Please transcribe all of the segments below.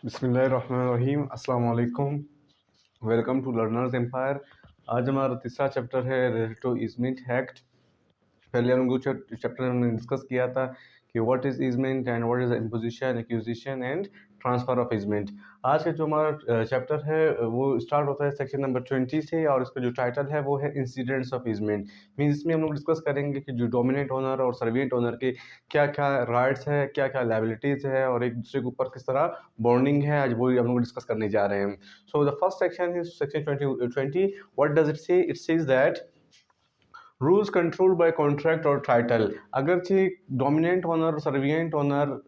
बिस्मिल्लाहिर्रहमानिर्रहीम अस्सलाम वालेकुम। Welcome to learners empire. आज हमारा तीसरा चैप्टर है रिलेटेड टू इजमेंट एक्ट। पहले हम लोग चैप्टर में डिस्कस किया था कि what is easement and what is imposition, acquisition and transfer of easement. आज का जो हमारा चैप्टर है वो स्टार्ट होता है सेक्शन नंबर 20 से, और इसका जो टाइटल है वो है इंसिडेंट्स ऑफ इजमेंट। मीन्स इसमें हम लोग डिस्कस करेंगे कि जो डोमिनेंट ओनर और सर्विएंट ओनर के क्या क्या राइट्स है, क्या क्या लायबिलिटीज़ है, और एक दूसरे के ऊपर किस तरह बॉन्डिंग है, आज वो हम लोग डिस्कस करने जा रहे हैं। So the first section is section 20। What does it say? It says that rules controlled by contract और टाइटल। अगरचे डोमिनेंट ओनर सर्विएंट ओनर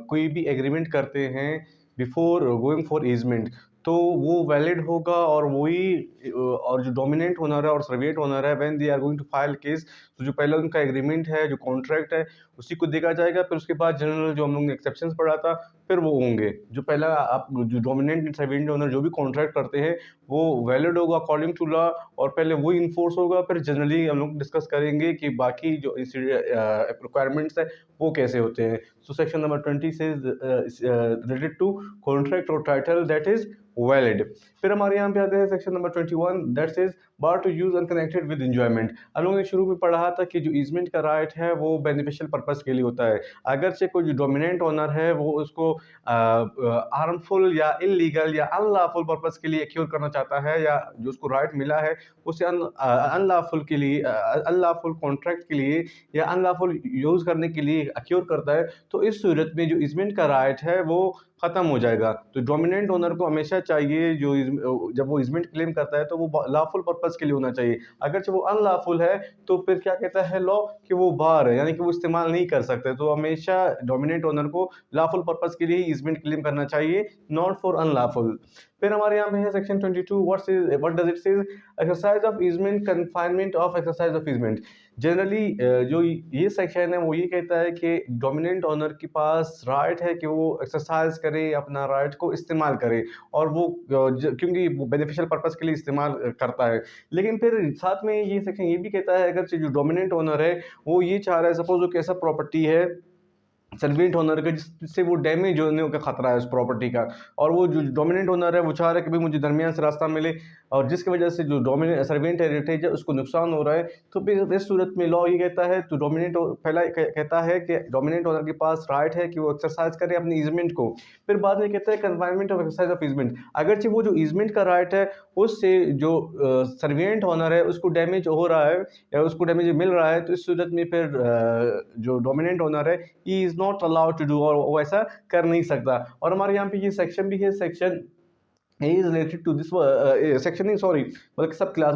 कोई भी एग्रीमेंट करते हैं बिफोर गोइंग फॉर ईजमेंट, तो वो वैलिड होगा, और वही और जो डोमिनेंट ओनर है और सर्विएंट ओनर है when they are going to file case, तो जो पहला उनका एग्रीमेंट है, जो कॉन्ट्रैक्ट है, उसी को देखा जाएगा। फिर उसके बाद जनरल जो हम लोग ने एक्सेप्शंस पढ़ा था, फिर वो होंगे। जो पहला आप जो डोमिनेंट सर्विएंट ओनर जो भी कॉन्ट्रैक्ट करते हैं वो वैलिड होगा अकॉर्डिंग टू लॉ, और पहले वो इन्फोर्स होगा। फिर जनरली हम लोग डिस्कस करेंगे कि बाकी जो रिक्वायरमेंट्स है वो कैसे होते हैं। सो सेक्शन नंबर 20 से रिलेटेड टू कॉन्ट्रैक्ट और टाइटल दैट इज वैलिड। फिर हमारे यहाँ पे आते हैं section number 21 that says bar to use unconnected with enjoyment. हम लोगों ने शुरू में पढ़ा था कि जो ईजमेंट का राइट है वो बेनिफिशियल पर्पस के लिए होता है। अगर से कोई जो डोमिनेंट ओनर है वो उसको हार्मफुल या इलीगल या अनलॉफुल पर्पस के लिए एक्योर करना चाहता है, या जो उसको राइट मिला है उसे अनलॉफुल के लिए, अनलॉफुल कॉन्ट्रैक्ट के लिए या अनलॉफुल यूज करने के लिए एक्योर करता है, तो इस सूरत में जो ईजमेंट का राइट है वो खत्म हो जाएगा। तो डोमिनेंट ओनर को हमेशा चाहिए जो जब वो इजमेंट क्लेम करता है तो वो लॉफुल पर्पस के लिए होना चाहिए। अगर जब वो अनलॉफुल है तो फिर क्या कहता है लॉ कि वो बाहर है, यानी कि वो इस्तेमाल नहीं कर सकते। तो हमेशा डोमिनेंट ओनर को लॉफुल पर्पस के लिए इजमेंट क्लेम करना चाहिए, नॉट फॉर अनलॉफुल। फिर हमारे यहाँ पे है section 22। What does it says? Exercise of easement, confinement of exercise of easement. Generally जो ये सेक्शन है वो ये कहता है कि डोमिनेंट ओनर के पास राइट है कि वो एक्सरसाइज करे, अपना राइट को इस्तेमाल करे, और वो क्योंकि वो बेनिफिशियल पर्पस के लिए इस्तेमाल करता है। लेकिन फिर साथ में ये सेक्शन ये भी कहता है अगर जो डोमिनेंट ओनर है वो ये चाह रहा है, सपोज वो कैसा प्रॉपर्टी है सर्विएंट ओनर का जिससे वो डैमेज होने का खतरा है उस प्रॉपर्टी का, और वो जो डोमिनेंट ओनर है वो चाह रहा है कि भाई मुझे दरमियान से रास्ता मिले, और जिसकी वजह से जो डोमिनेंट सर्विएंट हेरिटेज है उसको नुकसान हो रहा है। तो फिर इस सूरत में लॉ ये कहता है, तो डोमिनेंट पहला कहता है कि डोमिनेंट ओनर के पास राइट है कि वो एक्सरसाइज करे अपनी ईजमेंट को। फिर बाद में कहता है confinement of exercise of easement. अगरचे वो जो ईजमेंट का राइट है उससे जो सर्विएंट ओनर है उसको डैमेज हो रहा है या उसको डैमेज मिल रहा है, तो इस सूरत में फिर जो डोमिनेंट ओनर है he is not allowed to do, और वो ऐसा कर नहीं सकता। और हमारे यहाँ पे ये सेक्शन भी है, section A is related to this section is sorry मतलब सब class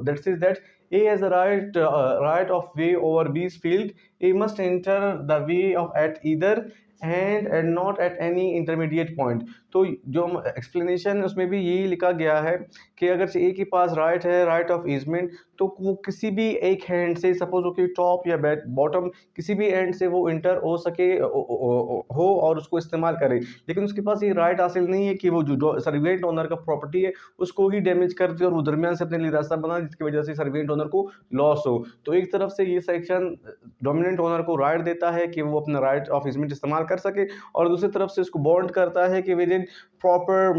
that says that A has a right of way over B's field. A must enter the way of at either and not at any intermediate point. तो जो explanation उसमें भी यही लिखा गया है कि अगर से ए के पास राइट है, राइट ऑफ ईजमेंट, तो वो किसी भी एक हैंड से, सपोज हो कि टॉप या बॉटम, किसी भी एंड से वो इंटर हो सके हो और उसको इस्तेमाल करे। लेकिन उसके पास ये राइट हासिल नहीं है कि वो जो सर्विएंट ओनर का प्रॉपर्टी है उसको ही डैमेज कर दे और वो दरमियान से अपने लिए रास्ता बना, जिसकी वजह से सर्विएंट ओनर को लॉस हो। तो एक तरफ से ये सेक्शन डोमिनेंट ओनर को राइट देता है कि वो अपना राइट ऑफ इजमेंट इस्तेमाल कर सके, और दूसरी तरफ से उसको बॉन्ड करता है कि with in proper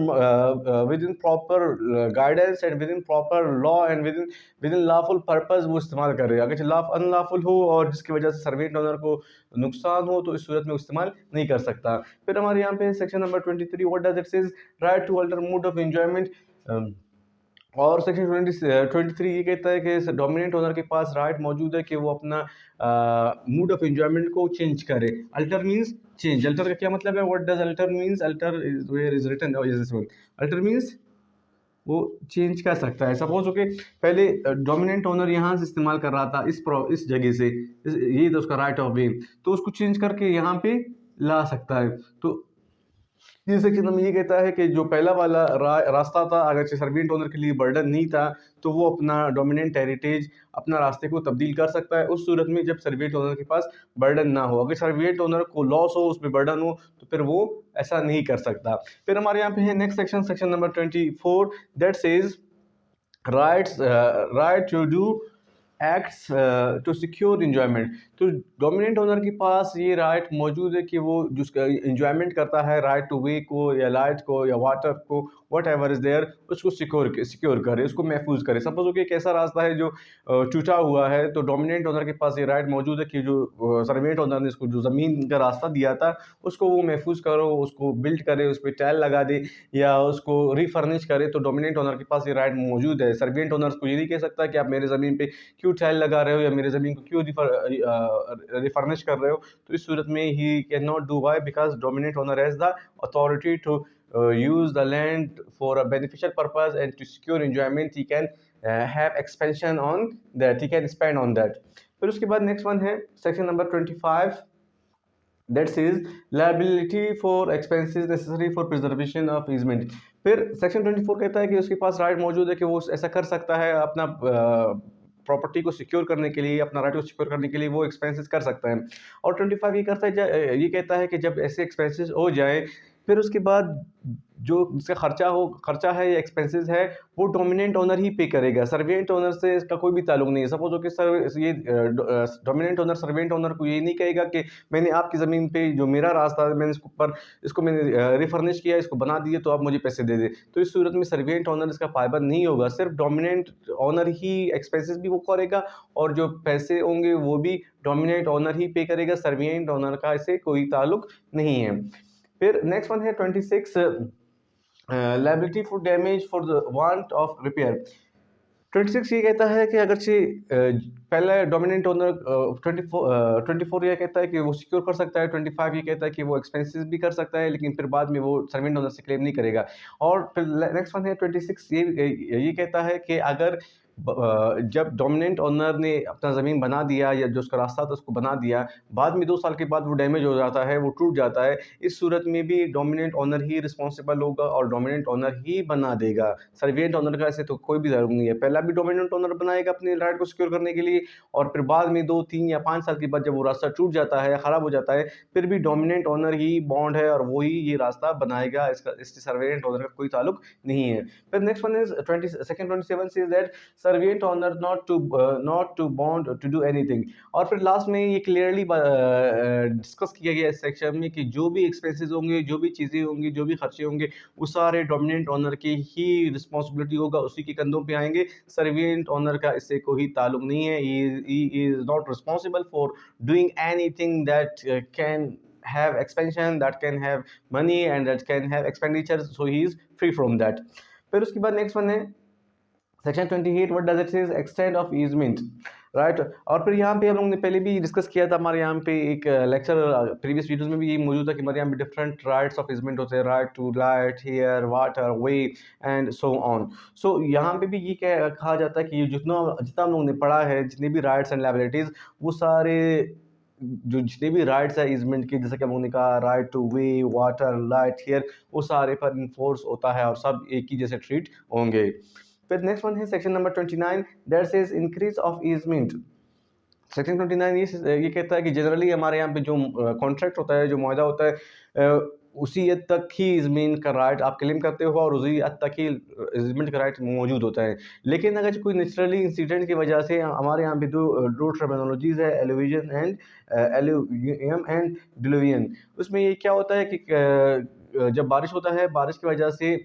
guidance and with in proper law and with in lawful purpose वो इस्तेमाल कर रहे हैं। अगर अनलॉफुल हो और जिसकी वजह से सर्विएंट ओनर को नुकसान हो, तो इस सूरत में इस्तेमाल नहीं कर सकता। फिर हमारे यहाँ पे section number 23 what does it says? Right to alter mode of enjoyment. और सेक्शन 23 ये कहता है कि डोमिनेंट ओनर के पास राइट मौजूद है कि वो अपना मूड ऑफ एंजॉयमेंट को चेंज करे। Alter means change. अल्टर का क्या मतलब है? What does alter means? Alter is where is written this one. Alter means वो चेंज कर सकता है। सपोज ओके पहले डोमिनेंट ओनर यहाँ से इस्तेमाल कर रहा था इस जगह से, ये तो उसका राइट ऑफ वे, तो उसको चेंज करके यहाँ पे ला सकता है। तो ये सेक्शन में ये कहता है कि जो पहला वाला रास्ता था, अगर सर्विएंट ओनर के लिए बर्डन नहीं था, तो वो अपना डोमिनेंट हेरिटेज अपना रास्ते को तब्दील कर सकता है उस सूरत में जब सर्विएंट ओनर के पास बर्डन ना हो। अगर सर्विएंट ओनर को लॉस हो, उसमें बर्डन हो, तो फिर वो ऐसा नहीं कर सकता। फिर हमारे यहाँ पे है next section, section number 24 that says right to do acts to secure enjoyment. तो डोमिनेंट ओनर के पास ये राइट मौजूद है कि वो जिसका इंजॉयमेंट करता है राइट टू वे को या लाइट को या वाटर को, वट एवर इज देयर, उसको सिक्योर करे, उसको महफूज करे। सपोज कि एक ऐसा रास्ता है जो टूटा हुआ है, तो डोमिनेंट ओनर के पास ये राइट मौजूद है कि जो सर्वेंट ओनर ने इसको जो ज़मीन का रास्ता दिया था उसको वो महफूज करो, उसको बिल्ड करे, उस पर टाइल लगा दे या उसको रिफर्निश करे। तो डोमिनेंट ओनर के पास ये राइट मौजूद है। सर्वेंट ओनर को ये नहीं कह सकता कि आप मेरे ज़मीन पे क्यों टाइल लगा रहे हो या मेरे ज़मीन को क्यों रिफर्निश कर रहे हो। तो इस सूरत में ही can not do, why, because dominant owner has the authority to use the land for a beneficial purpose and to secure enjoyment. He can have expansion on that, he can spend on that. फिर उसके बाद next one है section number 25, that is liability for expenses necessary for preservation of easement. फिर section 24 कहता है कि उसके पास right मौजूद है कि वो ऐसा कर सकता है अपना प्रॉपर्टी को सिक्योर करने के लिए, अपना राइट को सिक्योर करने के लिए वो एक्सपेंसेस कर सकता है। और 25 ये करता है, ये कहता है कि जब ऐसे एक्सपेंसेस हो जाए फिर उसके बाद जो इसका खर्चा है या एक्सपेंसेस है वो डोमिनेंट ओनर ही पे करेगा, सर्वेंट ओनर से इसका कोई भी ताल्लुक नहीं है। सपोज हो कि सर ये डोमिनेंट ओनर सर्वेंट ओनर को ये नहीं कहेगा कि मैंने आपकी ज़मीन पे जो मेरा रास्ता है मैंने इसको मैंने रिफर्निश किया, इसको बना दिए, तो आप मुझे पैसे दे दे। तो इस सूरत में सर्वेंट ओनर इसका पायबंद नहीं होगा, सिर्फ डोमिनेंट ओनर ही एक्सपेंसेस भी वो करेगा और जो पैसे होंगे वो भी डोमिनेंट ओनर ही पे करेगा, सर्वेंट ओनर का इससे कोई ताल्लुक नहीं है। फिर नेक्स्ट वन है 26, liability for damage for the want of repair. 26 ये कहता है कि अगरचे पहला डोमिनेंट ओनर 24 ये कहता है कि वो सिक्योर कर सकता है, 25 ये कहता है कि वो एक्सपेंसेस भी कर सकता है लेकिन फिर बाद में वो सर्वेंट ओनर से क्लेम नहीं करेगा। और फिर नेक्स्ट वन है 26, ये कहता है कि अगर जब डोमिनेंट ओनर ने अपना ज़मीन बना दिया या जो उसका रास्ता था उसको बना दिया, बाद में 2 साल के बाद वो डैमेज हो जाता है, वो टूट जाता है, इस सूरत में भी डोमिनेंट ओनर ही रिस्पॉन्सिबल होगा और डोमिनेंट ओनर ही बना देगा। सर्वेंट ओनर का ऐसे तो कोई भी ज़रूरत नहीं है। पहला भी डोमिनेंट ओनर बनाएगा अपने राइट को सिक्योर करने के लिए और फिर बाद में 2, 3 या 5 साल के बाद जब वो रास्ता टूट जाता है, ख़राब हो जाता है, फिर भी डोमिनेंट ओनर ही बॉन्ड है और वही ये रास्ता बनाएगा, इससे सर्वेंट ओनर का कोई ताल्लुक नहीं है। फिर next one is 27 says that servient owner not to bound to do anything. और फिर लास्ट में ये क्लियरली डिस्कस किया गया इस सेक्शन में कि जो भी एक्सपेंसेस होंगे, जो भी चीज़ें होंगी, जो भी खर्चे होंगे, वो सारे डोमिनेंट ओनर की ही रिस्पॉन्सिबिलिटी होगा, उसी के कंधों पे आएंगे। सर्वेंट ओनर का इससे कोई ताल्लुक नहीं है। He is not responsible for doing anything that can have expansion, that can have money and that can have expenditure, so he is free from that. फिर उसके बाद नेक्स्ट वन है section 28, what does it says, extend of easement, right. और फिर यहाँ पे हम लोगों ने पहले भी डिस्कस किया था, हमारे यहाँ पे एक लेक्चर प्रीवियस वीडियोस में भी ये मौजूद था कि हमारे यहाँ पे डिफरेंट राइट्स ऑफ ईजमेंट होते हैं, right to light, air, water, way and so on. So यहाँ पे भी ये कहा जाता है कि जितना हम लोगों ने पढ़ा है, जितने भी राइट्स एंड लायबिलिटीज़, वो सारे जो जितने भी राइट्स है ईजमेंट के, जैसे कि हम लोगों ने कहा right to way, water, light, air, वो सारे पर इन्फोर्स होता है और सब एक ही जैसे ट्रीट होंगे। फिर नेक्स्ट वन है section number 29, that says increase of easement. Section 29 ये कहता है कि जनरली हमारे यहाँ पे जो कॉन्ट्रैक्ट होता है, जो मुआहदा होता है, उसी हद तक ही ज़मीन का राइट आप क्लेम करते हो और उसी हद तक ही ज़मीन का राइट मौजूद होता है। लेकिन अगर कोई नेचुरली इंसिडेंट की वजह से हमारे यहाँ पे दो टर्मिनोलॉजीज़ है, एलुविजन एंड एलुवियम एंड डिलुवियन। उसमें ये क्या होता है कि जब बारिश होता है, बारिश की वजह से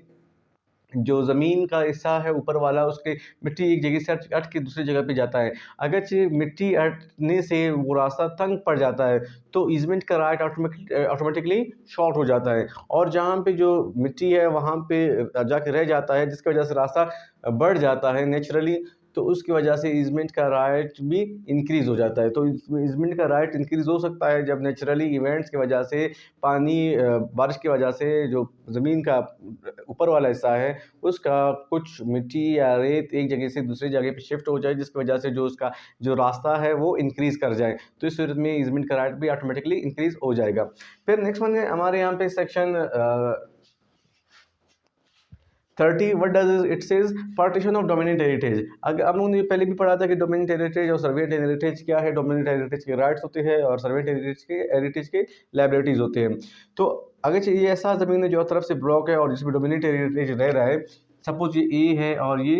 जो ज़मीन का हिस्सा है ऊपर वाला, उसके मिट्टी एक जगह से हट के दूसरी जगह पे जाता है। अगरचे मिट्टी हटने से वो रास्ता तंग पड़ जाता है तो ईजमेंट का राइट ऑटोमेटिकली शॉर्ट हो जाता है और जहाँ पे जो मिट्टी है वहाँ पे जाके रह जाता है, जिसकी वजह से रास्ता बढ़ जाता है नेचुरली, तो उसकी वजह से ईजमेंट का राइट भी इंक्रीज़ हो जाता है। तो ईजमेंट का राइट इंक्रीज़ हो सकता है जब नेचुरली इवेंट्स की वजह से पानी, बारिश की वजह से जो ज़मीन का ऊपर वाला हिस्सा है उसका कुछ मिट्टी या रेत एक जगह से दूसरी जगह पे शिफ्ट हो जाए, जिसकी वजह से जो उसका जो रास्ता है वो इंक्रीज़ कर जाए, तो इस सूरत में ईजमेंट का राइट भी ऑटोमेटिकली इंक्रीज़ हो जाएगा। फिर नेक्स्ट वन है हमारे यहाँ पे section 30, what does it says, partition of dominant heritage. अगर हम लोगों ने पहले भी पढ़ा था कि डोमिनेंट हेरिटेज और सर्वेंट हेरिटेज क्या है। डोमिनेंट हेरिटेज के राइट्स होते हैं और सर्वेंट हेरिटेज के लायबिलिटीज होते हैं। तो अगर ये ऐसा ज़मीन है जो तरफ से ब्लॉक है और जिसमें डोमिनेंट हेरिटेज रह रहा है, सपोज ये ए है और ये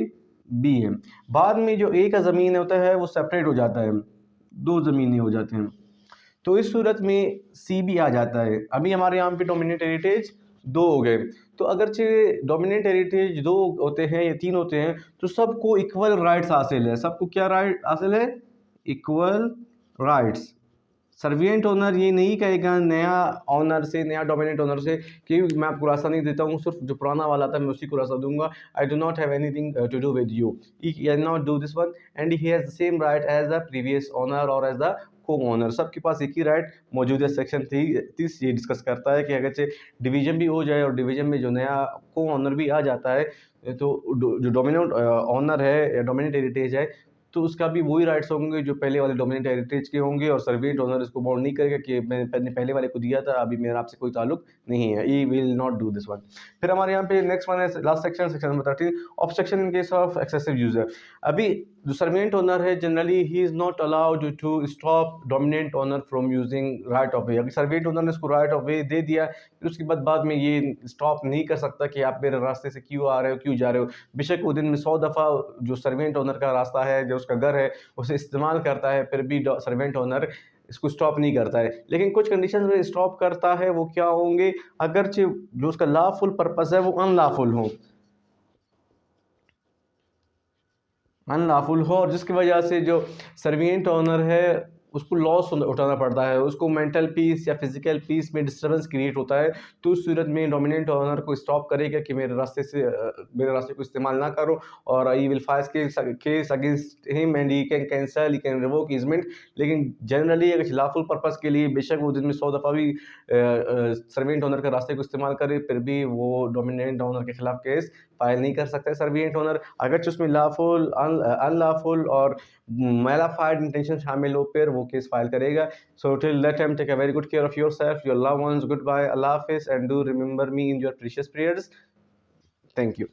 बी है। बाद में जो ए का ज़मीन होता है वो सेपरेट हो जाता है, दो ज़मीनें हो जाते हैं, तो इस सूरत में सी भी आ जाता है। अभी हमारे यहाँ पे डोमिनेंट हेरिटेज दो हो गए, तो अगरचे डोमिनेंट हेरिटेज दो होते हैं या तीन होते हैं तो सबको इक्वल राइट्स हासिल है। सबको क्या राइट हासिल है? Equal rights. सर्विएंट ओनर ये नहीं कहेगा नया ऑनर से, नया डोमिनेंट ओनर से कि मैं आपको रास्ता नहीं देता हूँ, सिर्फ जो पुराना वाला था मैं उसी को रास्ता दूंगा। I do not have anything to do with you, he can not do this one and he has the same right as the previous owner और एज द को ओनर। सबके पास एक ही राइट मौजूद है। सेक्शन 30 ये discuss करता है कि अगर डिवीजन भी हो जाए और डिवीजन में जो नया को ओनर भी आ जाता है तो जो डोमिनेंट ओनर है या डोमिनेंट हेरिटेज है तो उसका भी वही राइट्स होंगे जो पहले वाले डोमिनेंट हेरिटेज के होंगे, और सर्विएंट ओनर इसको बाउंड नहीं करेगा कि मैंने पहले वाले को दिया था, अभी मेरा आपसे कोई ताल्लुक नहीं है। We will not do this one. फिर हमारे यहाँ पे नेक्स्ट वन है last section, section number 13, obstruction in case of excessive user. अभी जो सर्विएंट ओनर है generally he is not allowed to stop dominant owner from using right of way. अगर servient owner ने उसको राइट ऑफ वे दे दिया फिर उसके बाद में ये स्टॉप नहीं कर सकता कि आप मेरे रास्ते से क्यों आ रहे हो, क्यों जा रहे हो। बेशक वो दिन में 100 दफ़ा जो सर्वेंट ओनर का रास्ता है, जो उसका घर है, उसे इस्तेमाल करता है, फिर भी सर्वेंट ओनर इसको स्टॉप नहीं करता है। लेकिन कुछ कंडीशन में स्टॉप करता है, वो क्या होंगे? अगरचे जो उसका लॉफुल पर्पस है वो अनलॉफुल हो, अनलॉफुल हो, और जिसकी वजह से जो सर्विएंट ओनर है उसको लॉस उठाना पड़ता है, उसको मेंटल पीस या फिजिकल पीस में डिस्टर्बेंस क्रिएट होता है। तो उस सूरत में डोमिनेंट ओनर को स्टॉप करेगा कि मेरे मेरे रास्ते को इस्तेमाल ना करो, और he will file case against him and he can cancel, he can revoke easement. लेकिन जनरली अगर खिलाफुल पर्पज़ के लिए बेशक वो दिन में 100 दफ़ा भी सर्विएंट ओनर के रास्ते को इस्तेमाल करे फिर भी वो डोमिनेंट ओनर के खिलाफ केस फाइल नहीं कर सकते सर्विएंट ओनर। अगर उसमें लाफुल अनलॉफुल और मैलाफाइड इंटेंशन शामिल हो फिर वो केस फाइल करेगा। So till that time take a very good care of yourself, your loved ones, good bye, अल्लाह हाफिज, and do remember me in your precious prayers. Thank you.